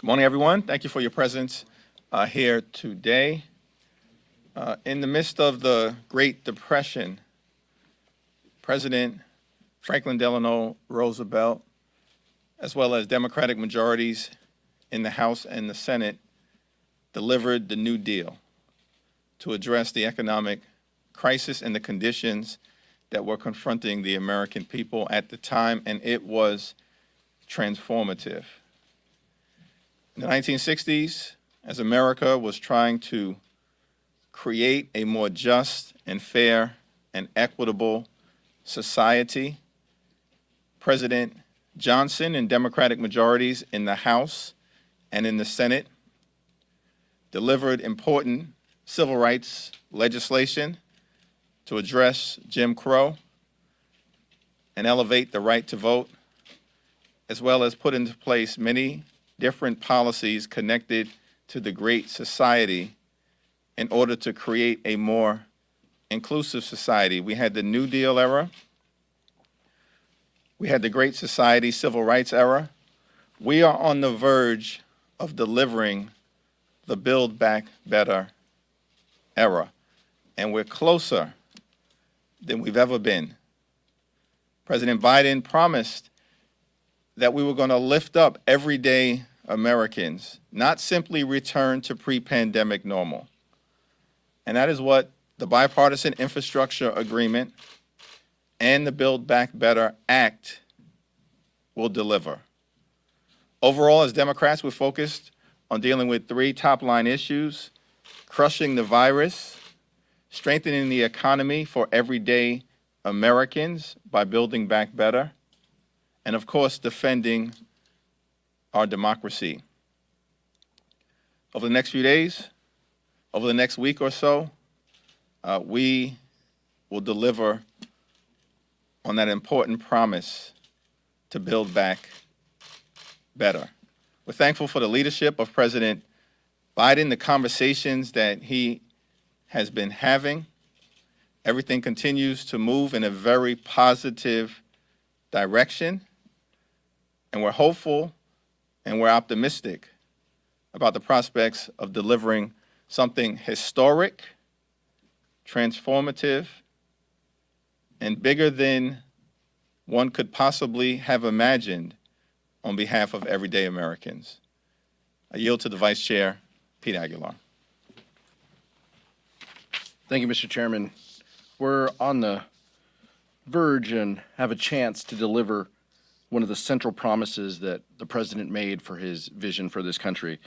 Good morning, everyone. Thank you for your presence here today. In the midst of the Great Depression, President Franklin Delano Roosevelt, as well as Democratic majorities in the House and the Senate, delivered the New Deal to address the economic crisis and the conditions that were confronting the American people at the time, and it was transformative. In the 1960s, as America was trying to create a more just and fair and equitable society, President Johnson and Democratic majorities in the House and in the Senate delivered important civil rights legislation to address Jim Crow and elevate the right to vote, as well as put into place many different policies connected to the Great Society in order to create a more inclusive society. We had the New Deal era. We had the Great Society Civil Rights era. We are on the verge of delivering the Build Back Better era, and we're closer than we've ever been. President Biden promised that we were going to lift up everyday Americans, not simply return to pre-pandemic normal. And that is what the Bipartisan Infrastructure Agreement and the Build Back Better Act will deliver. Overall, as Democrats, we're focused on dealing with three top-line issues: crushing the virus, strengthening the economy for everyday Americans by building back better, and of course, defending our democracy. Over the next few days, over the next week or so, we will deliver on that important promise to build back better. We're thankful for the leadership of President Biden, the conversations that he has been having. Everything continues to move in a very positive direction, and we're hopeful and we're optimistic about the prospects of delivering something historic, transformative, and bigger than one could possibly have imagined on behalf of everyday Americans. I yield to the Vice Chair, Pete Aguilar. Thank you, Mr. Chairman. We're on the verge and have a chance to deliver one of the central promises that the President made for his vision for this country.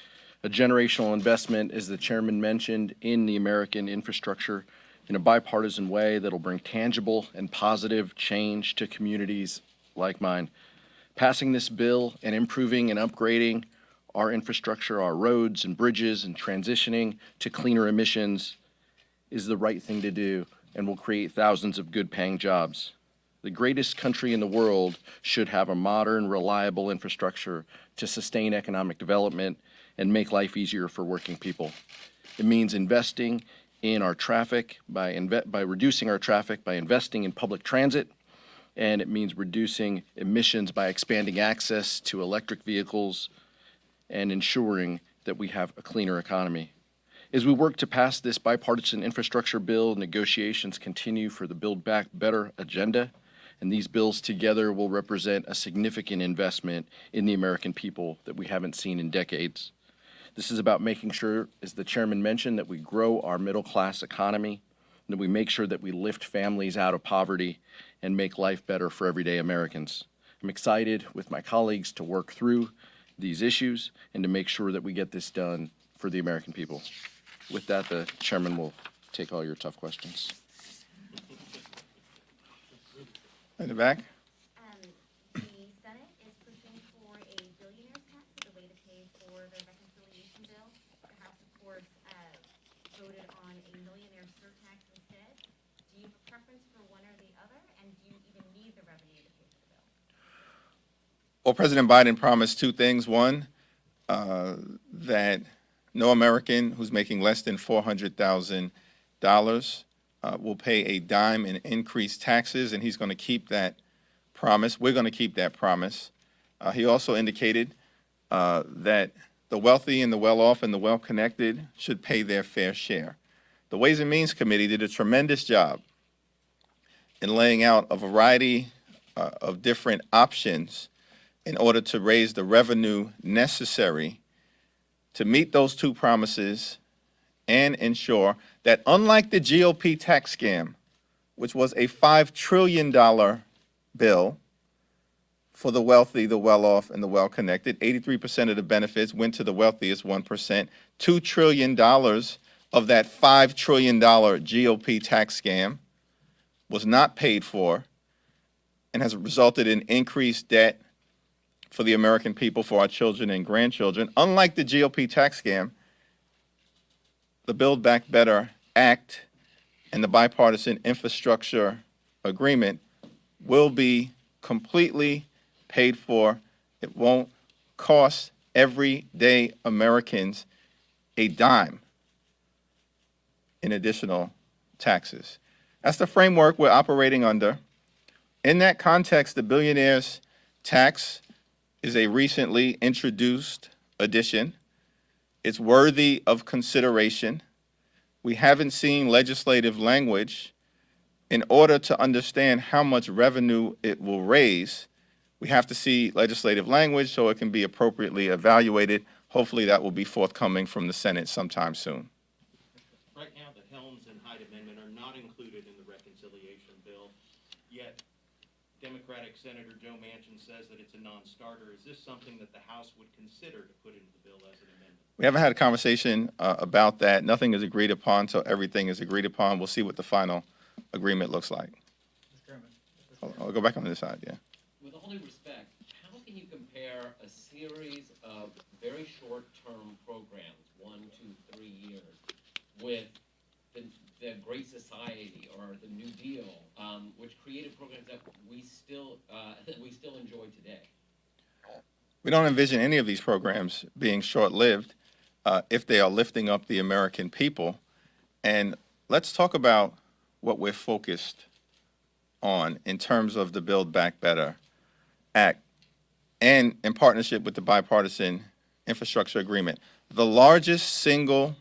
A generational investment, as the Chairman mentioned, in the American infrastructure in a bipartisan way that'll bring tangible and positive change to communities like mine. Passing this bill and improving and upgrading our infrastructure, our roads and bridges, and transitioning to cleaner emissions is the right thing to do and will create thousands of good-paying jobs. The greatest country in the world should have a modern, reliable infrastructure to sustain economic development and make life easier for working people. It means investing in our traffic by reducing our traffic by investing in public transit, and it means reducing emissions by expanding access to electric vehicles and ensuring that we have a cleaner economy. As we work to pass this bipartisan infrastructure bill, negotiations continue for the Build Back Better agenda, and these bills together will represent a significant investment in the American people that we haven't seen in decades. This is about making sure, as the Chairman mentioned, that we grow our middle-class economy, and that we make sure that we lift families out of poverty and make life better for everyday Americans. I'm excited with my colleagues to work through these issues and to make sure that we get this done for the American people. With that, the Chairman will take all your tough questions. In the back. The Senate is pushing for a billionaires tax as a way to pay for the reconciliation bill. The House, of course, voted on a millionaire surtax instead. Do you have a preference for one or the other, and do you even need the revenue to pay for the bill? Well, President Biden promised two things. One, that no American who's making less than $400,000 will pay a dime in increased taxes, and he's going to keep that promise. We're going to keep that promise. He also indicated that the wealthy and the well-off and the well-connected should pay their fair share. The Ways and Means Committee did a tremendous job in laying out a variety of different options in order to raise the revenue necessary to meet those two promises and ensure that, unlike the GOP tax scam, which was a $5 trillion bill for the wealthy, the well-off, and the well-connected, 83% of the benefits went to the wealthiest 1%. $2 trillion of that $5 trillion GOP tax scam was not paid for and has resulted in increased debt for the American people, for our children and grandchildren. Unlike the GOP tax scam, the Build Back Better Act and the bipartisan infrastructure agreement will be completely paid for. It won't cost everyday Americans a dime in additional taxes. That's the framework we're operating under. In that context, the Billionaires Tax is a recently introduced addition. It's worthy of consideration. We haven't seen legislative language. In order to understand how much revenue it will raise, we have to see legislative language so it can be appropriately evaluated. Hopefully that will be forthcoming from the Senate sometime soon. Right now, the Helms and Hyde Amendment are not included in the reconciliation bill, yet Democratic Senator Joe Manchin says that it's a non-starter. Is this something that the House would consider to put into the bill as an amendment? We haven't had a conversation about that. Nothing is agreed upon until everything is agreed upon. We'll see what the final agreement looks like. Mr. Chairman. I'll go back on this side, yeah. With all due respect, how can you compare a series of very short-term programs, 1, 2, 3 years, with the Great Society or the New Deal, which created programs that we still enjoy today? We don't envision any of these programs being short-lived if they are lifting up the American people. And let's talk about what we're focused on in terms of the Build Back Better Act and in partnership with the bipartisan infrastructure agreement. The largest single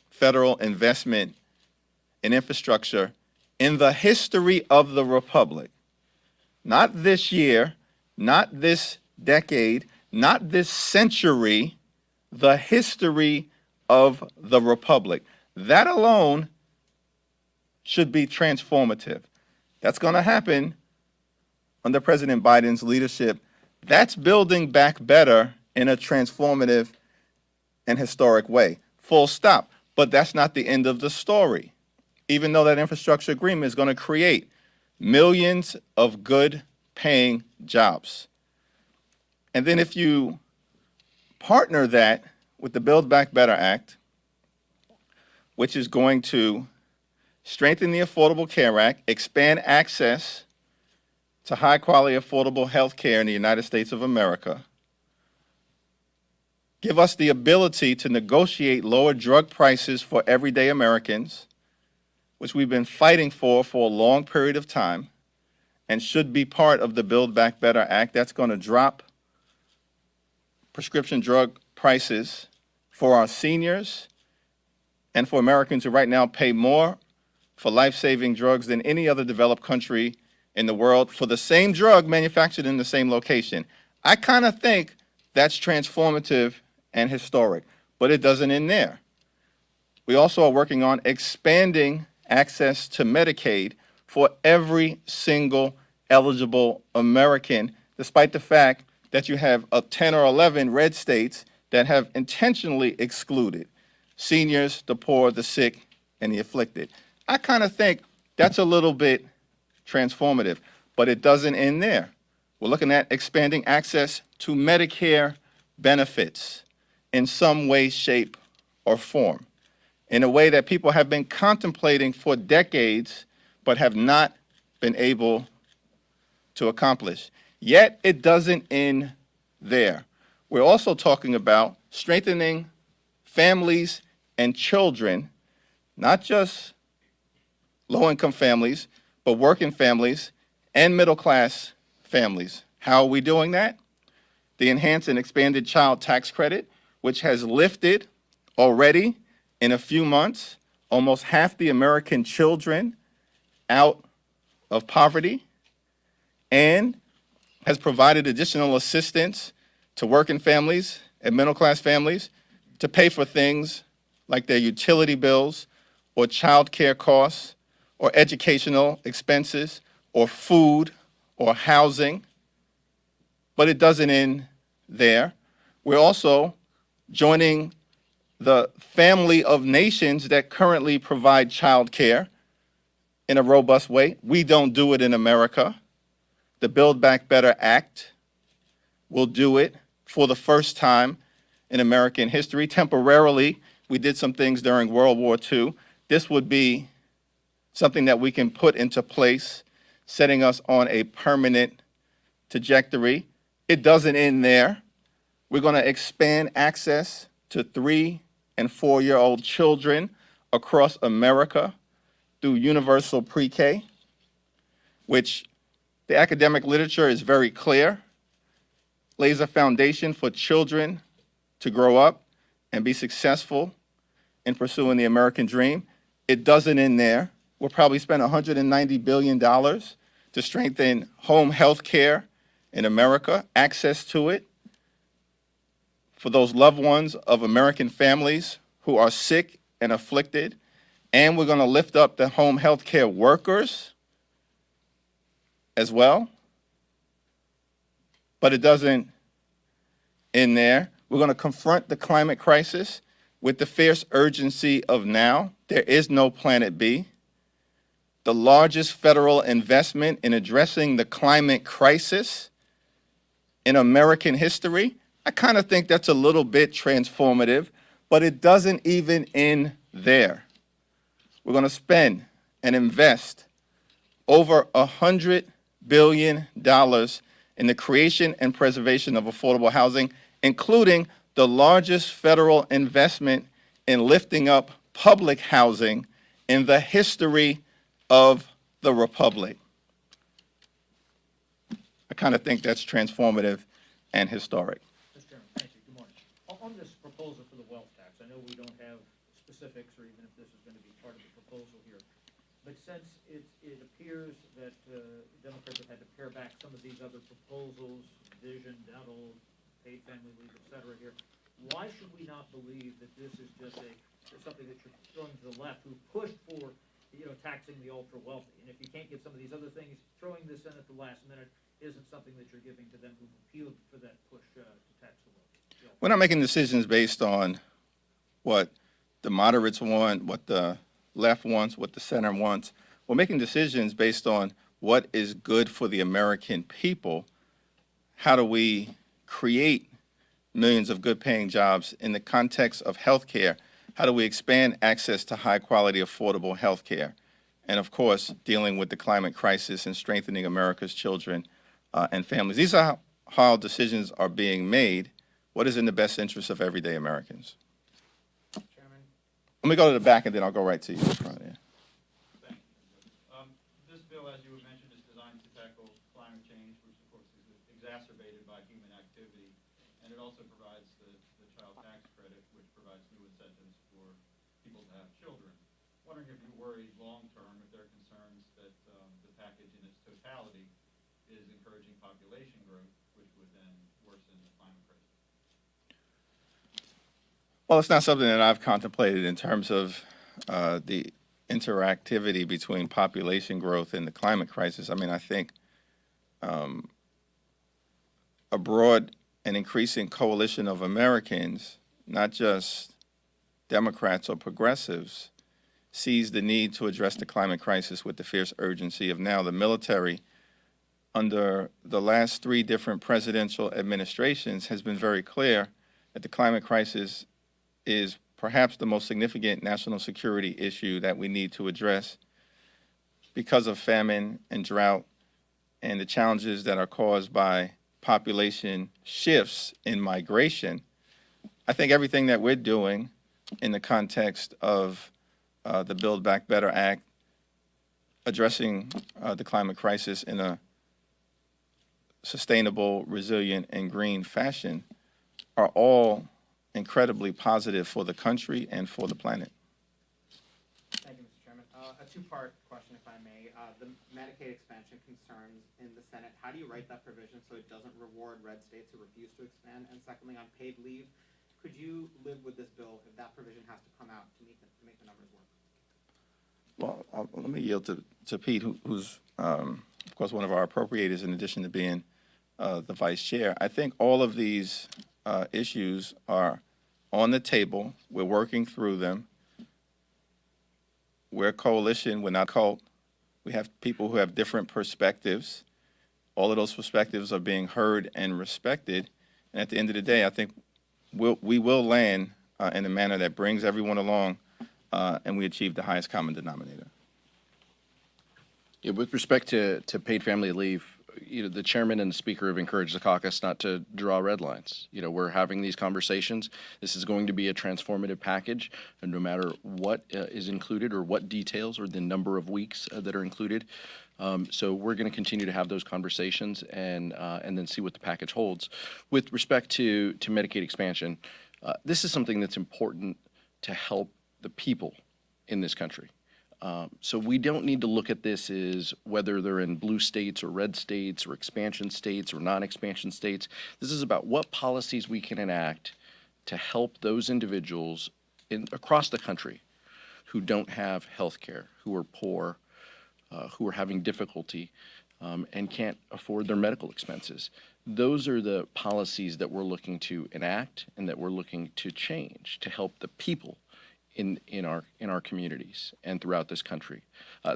federal investment in infrastructure in the history of the Republic. Not this year, not this decade, not this century, the history of the Republic. That alone should be transformative. That's going to happen under President Biden's leadership. That's building back better in a transformative and historic way. Full stop. But that's not the end of the story. Even though that infrastructure agreement is going to create millions of good paying jobs. And then if you partner that with the Build Back Better Act, which is going to strengthen the Affordable Care Act, expand access to high-quality, affordable health care in the United States of America, give us the ability to negotiate lower drug prices for everyday Americans, which we've been fighting for a long period of time, and should be part of the Build Back Better Act. That's going to drop prescription drug prices for our seniors and for Americans who right now pay more for life-saving drugs than any other developed country in the world for the same drug manufactured in the same location. I kind of think that's transformative and historic, but it doesn't end there. We also are working on expanding access to Medicaid for every single eligible American, despite the fact that you have 10 or 11 red states that have intentionally excluded seniors, the poor, the sick, and the afflicted. I kind of think that's a little bit transformative, but it doesn't end there. We're looking at expanding access to Medicare benefits in some way, shape, or form, in a way that people have been contemplating for decades, but have not been able to accomplish. Yet, it doesn't end there. We're also talking about strengthening families and children, not just low-income families, but working families and middle-class families. How are we doing that? The enhanced and expanded child tax credit which has lifted already in a few months almost half the American children out of poverty and has provided additional assistance to working families and middle-class families to pay for things like their utility bills or child care costs or educational expenses or food or housing. But it doesn't end there. We're also joining the family of nations that currently provide child care in a robust way. We don't do it in America. The Build Back Better Act will do it for the first time in American history. Temporarily, we did some things during World War II. This would be something that we can put into place, setting us on a permanent trajectory. It doesn't end there. We're going to expand access to 3- and 4-year-old children across America through universal pre-K, which the academic literature is very clear, lays a foundation for children to grow up and be successful in pursuing the American dream. It doesn't end there. We'll probably spend $190 billion to strengthen home health care in America, access to it for those loved ones of American families who are sick and afflicted. And we're going to lift up the home health care workers as well. But it doesn't end there. We're going to confront the climate crisis with the fierce urgency of now. There is no planet B. The largest federal investment in addressing the climate crisis in American history. I kind of think that's a little bit transformative, but it doesn't even end there. We're going to spend and invest over $100 billion in the creation and preservation of affordable housing, including the largest federal investment in lifting up public housing in the history of the Republic. I kind of think that's transformative and historic. Mr. Chairman, thank you. Good morning. On this proposal for the wealth tax, I know we don't have specifics or even if this is going to be part of the proposal here, but since it appears that Democrats have had to pare back some of these other proposals, vision, dental, paid family leave, et cetera here, why should we not believe that this is just something that you're throwing to the left, who pushed for, taxing the ultra wealthy? And if you can't get some of these other things, throwing this in at the last minute isn't something that you're giving to them who appealed for that push to tax the wealthy. We're not making decisions based on what the moderates want, what the left wants, what the center wants. We're making decisions based on what is good for the American people. How do we create millions of good-paying jobs in the context of healthcare? How do we expand access to high-quality, affordable healthcare? And of course, dealing with the climate crisis and strengthening America's children and families. These are how decisions are being made. What is in the best interest of everyday Americans? Chairman? Let me go to the back, and then I'll go right to you. Right here. Thank you. This bill, as you have mentioned, is designed to tackle climate change, which of course is exacerbated by human activity, and it also provides the child tax credit, which provides new incentives for people to have children. Wondering if you're worried long-term, if there are concerns that the package in its totality is encouraging population growth, which would then worsen the climate crisis. Well, it's not something that I've contemplated in terms of the interactivity between population growth and the climate crisis. I mean, I think a broad and increasing coalition of Americans, not just Democrats or progressives, sees the need to address the climate crisis with the fierce urgency of now. The military, under the last 3 different presidential administrations, has been very clear that the climate crisis is perhaps the most significant national security issue that we need to address because of famine and drought and the challenges that are caused by population shifts in migration. I think everything that we're doing in the context of the Build Back Better Act, addressing the climate crisis in a sustainable, resilient, and green fashion, are all incredibly positive for the country and for the planet. Thank you, Mr. Chairman. A two-part question, if I may. The Medicaid expansion concerns in the Senate. How do you write that provision so it doesn't reward red states who refuse to expand? And secondly, on paid leave, could you live with this bill if that provision has to come out to make the numbers work? Well, let me yield to Pete, who's, of course, one of our appropriators in addition to being the vice chair. I think all of these issues are on the table. We're working through them. We're a coalition. We're not a cult. We have people who have different perspectives. All of those perspectives are being heard and respected. And at the end of the day, I think we will land in a manner that brings everyone along and we achieve the highest common denominator. Yeah, with respect to paid family leave, the chairman and the speaker have encouraged the caucus not to draw red lines. We're having these conversations. This is going to be a transformative package, and no matter what is included or what details or the number of weeks that are included. So we're going to continue to have those conversations and then see what the package holds. With respect to Medicaid expansion, this is something that's important to help the people in this country. So we don't need to look at this as whether they're in blue states or red states or expansion states or non-expansion states. This is about what policies we can enact to help those individuals across the country who don't have health care, who are poor, who are having difficulty and can't afford their medical expenses. Those are the policies that we're looking to enact and that we're looking to change to help the people in our communities and throughout this country.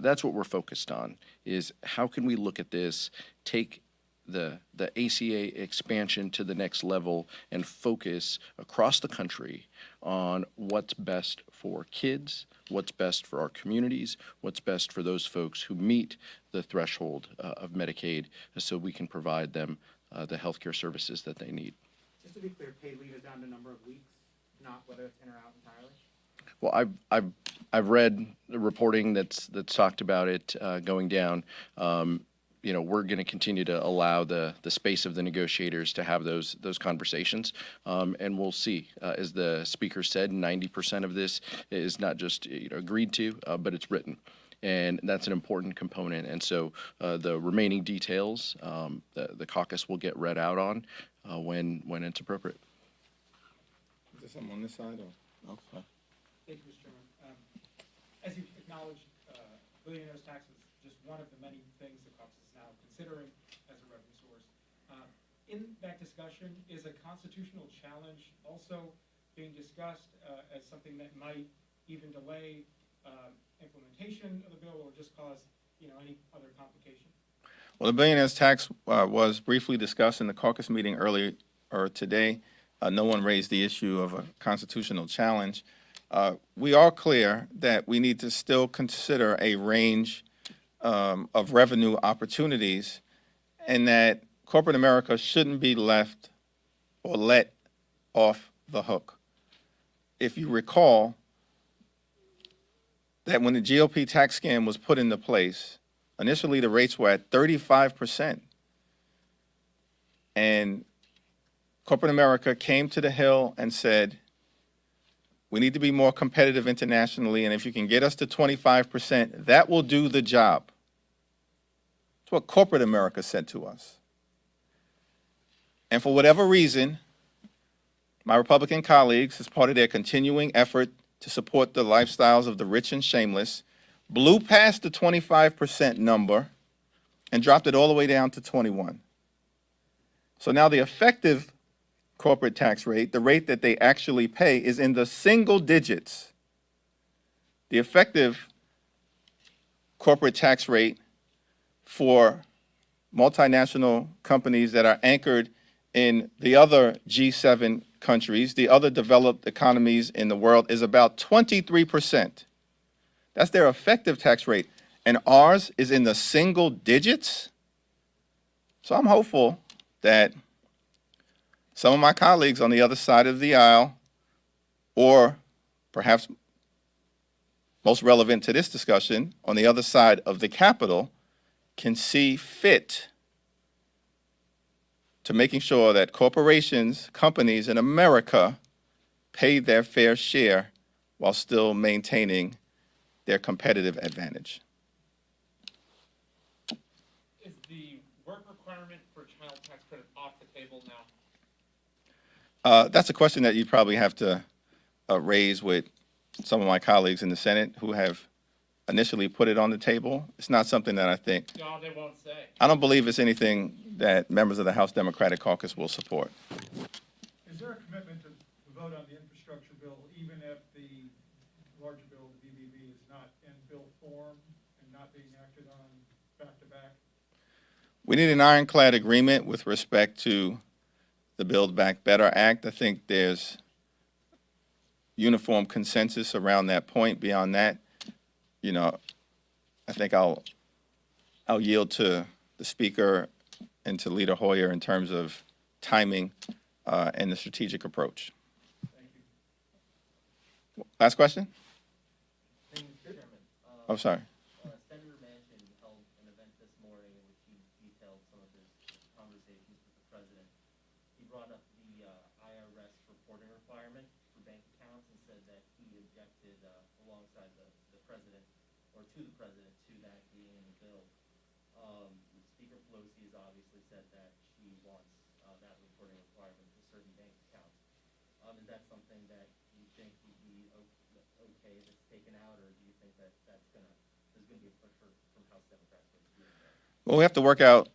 That's what we're focused on, is how can we look at this, take the ACA expansion to the next level and focus across the country on what's best for kids, what's best for our communities, what's best for those folks who meet the threshold of Medicaid, so we can provide them the healthcare services that they need. Just to be clear, paid leave is down to number of weeks, not whether it's in or out entirely? Well, I've read the reporting that's talked about it going down. We're going to continue to allow the space of the negotiators to have those conversations, and we'll see. As the speaker said, 90% of this is not just agreed to, but it's written, and that's an important component. And so the remaining details, the caucus will get read out on when it's appropriate. Is there someone on this side or? Okay. Thank you, Mr. Chairman. As you acknowledged, Billionaires Tax is just one of the many things the caucus is now considering as a revenue source. In that discussion, is a constitutional challenge also being discussed as something that might even delay implementation of the bill or just cause any other complication? Well, the Billionaires Tax was briefly discussed in the caucus meeting earlier today. No one raised the issue of a constitutional challenge. We are clear that we need to still consider a range of revenue opportunities and that corporate America shouldn't be left or let off the hook. If you recall that when the GOP tax scam was put into place, initially the rates were at 35%. And corporate America came to the Hill and said, we need to be more competitive internationally, and if you can get us to 25%, that will do the job. That's what corporate America said to us. And for whatever reason, my Republican colleagues, as part of their continuing effort to support the lifestyles of the rich and shameless, blew past the 25% number and dropped it all the way down to 21. So now the effective corporate tax rate, the rate that they actually pay, is in the single digits. The effective corporate tax rate for multinational companies that are anchored in the other G7 countries, the other developed economies in the world, is about 23%. That's their effective tax rate. And ours is in the single digits. So I'm hopeful that some of my colleagues on the other side of the aisle, or perhaps most relevant to this discussion, on the other side of the Capitol, can see fit to making sure that corporations, companies in America pay their fair share while still maintaining their competitive advantage. Is the work requirement for child tax credit off the table now? That's a question that you probably have to raise with some of my colleagues in the Senate who have initially put it on the table. It's not something that I think, No, they won't say. I don't believe it's anything that members of the House Democratic Caucus will support. Is there a commitment to vote on the infrastructure bill, even if the larger bill, the BBB, is not in bill form and not being acted on back to back? We need an ironclad agreement with respect to the Build Back Better Act. I think there's uniform consensus around that point. Beyond that, you know, I think I'll yield to the Speaker and to Leader Hoyer in terms of timing and the strategic approach. Thank you. Last question? Mr. Chairman, I'm sorry. Senator Manchin held an event this morning in which he detailed some of his conversations with the president. He brought up the IRS reporting requirement for bank accounts and said that he objected alongside the president, or to the president, to that being in the bill. Speaker Pelosi has obviously said that she wants that reporting requirement for certain bank accounts. Is that something that you think would be okay if it's taken out, or do you think that there's going to be a push from House Democrats for it to be in there? Well, we have to work out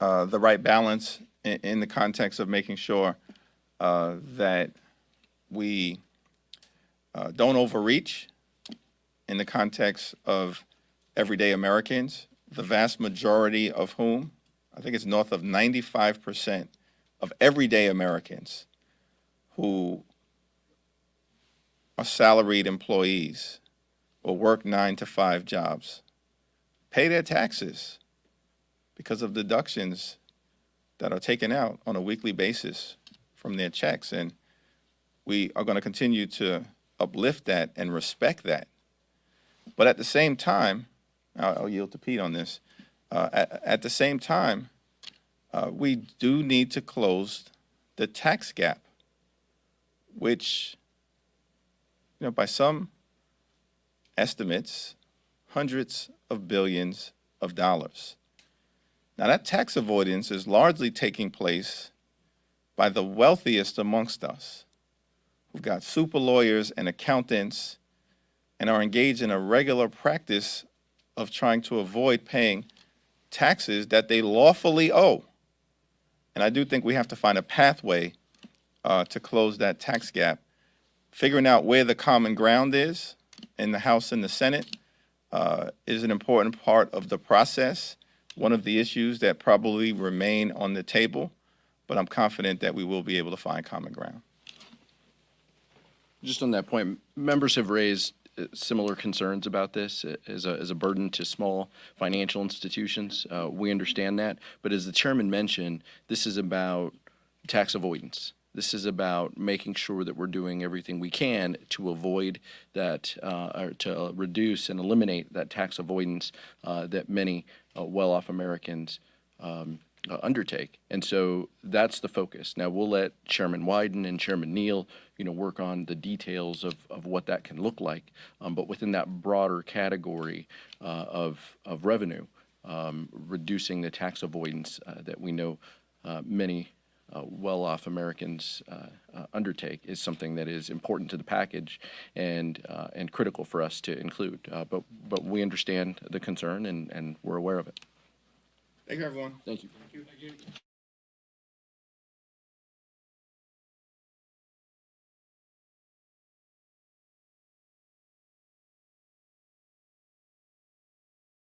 the right balance in the context of making sure that we don't overreach in the context of everyday Americans, the vast majority of whom, I think it's north of 95% of everyday Americans who are salaried employees or work 9-to-5 jobs, pay their taxes because of deductions that are taken out on a weekly basis from their checks. And we are going to continue to uplift that and respect that. But at the same time, I'll yield to Pete on this. At the same time, we do need to close the tax gap, which, you know, by some estimates, hundreds of billions of dollars. Now, that tax avoidance is largely taking place by the wealthiest amongst us, who've got super lawyers and accountants and are engaged in a regular practice of trying to avoid paying taxes that they lawfully owe. And I do think we have to find a pathway to close that tax gap. Figuring out where the common ground is in the House and the Senate is an important part of the process, one of the issues that probably remain on the table, but I'm confident that we will be able to find common ground. Just on that point, members have raised similar concerns about this as a burden to small financial institutions. We understand that, but as the chairman mentioned, this is about tax avoidance. This is about making sure that we're doing everything we can to avoid that, or to reduce and eliminate that tax avoidance that many well-off Americans undertake. And so that's the focus. Now, we'll let Chairman Wyden and Chairman Neal, work on the details of what that can look like. But within that broader category of revenue, reducing the tax avoidance that we know many well-off Americans undertake is something that is important to the package and critical for us to include. But we understand the concern and we're aware of it. Thank you, everyone. Thank you.